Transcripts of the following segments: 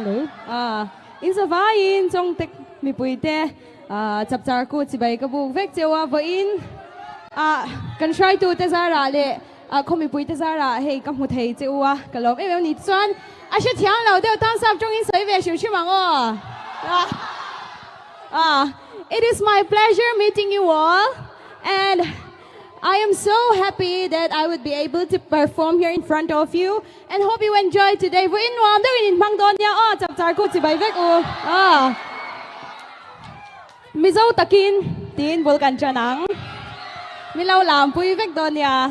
Hello. In sa vain trong tek mi puite chap char ko chibai ka bu vek chewa va in kan try to te zara le khomi puite zara hei ka mu thei chewa kalom em ni chuan a she thiang lo deu tan sap trong in soi ve shu chi mang o it is my pleasure meeting you all, and I am so happy that I would be able to perform here in front of you, and hope you enjoy today. Với in warm đây in mang don ya chap char ko chibai vek o mi zo takin tin volkan chanang mi lau lam pui vek don ya.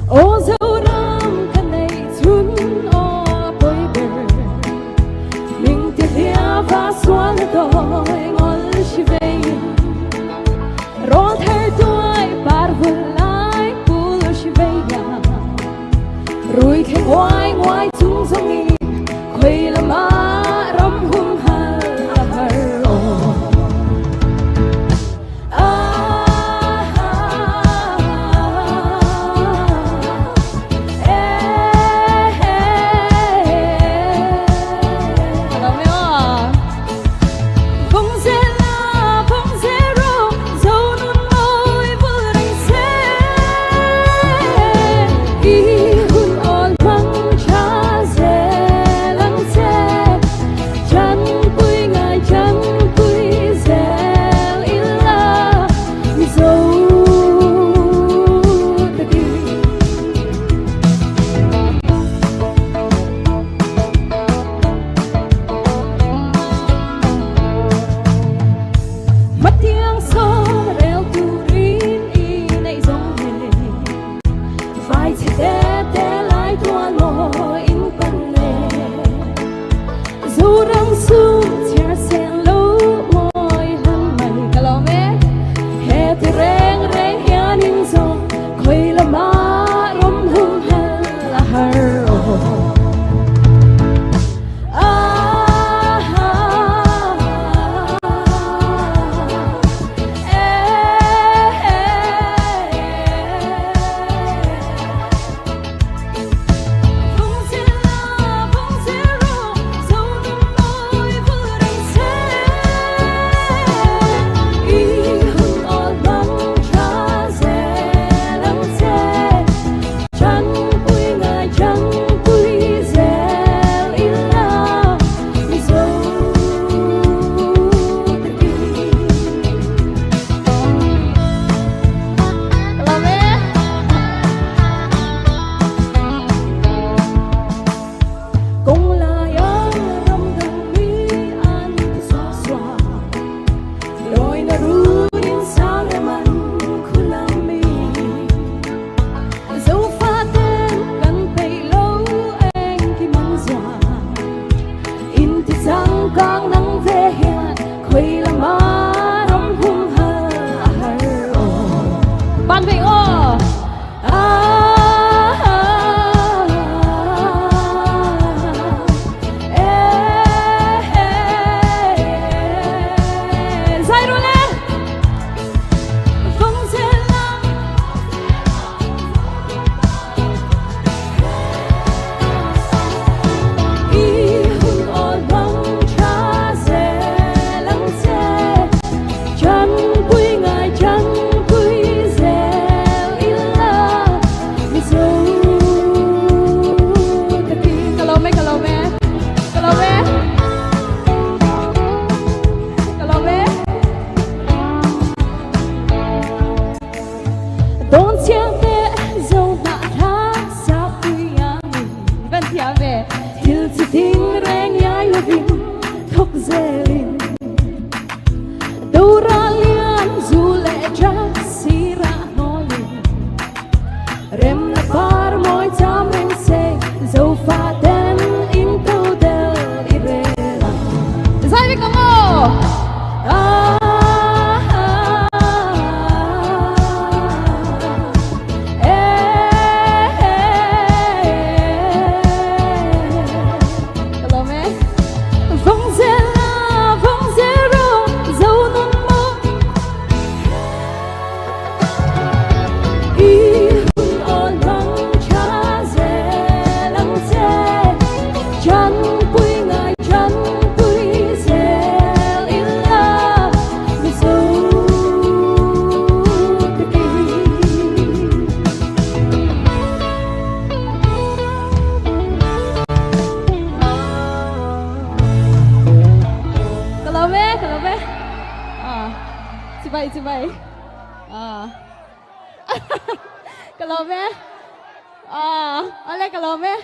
Ô dấu đắm khăn này chun o bôi bờ mình tiếc hia và xoắn đôi ngón chỉ về rồi theo tôi bắt vừa lại cũ chỉ về nhà rồi khi ngoài ngoài chúng giống như quay làm má rắm hung hăng chị bay cái lò mẹ à anh lấy cái lò mẹ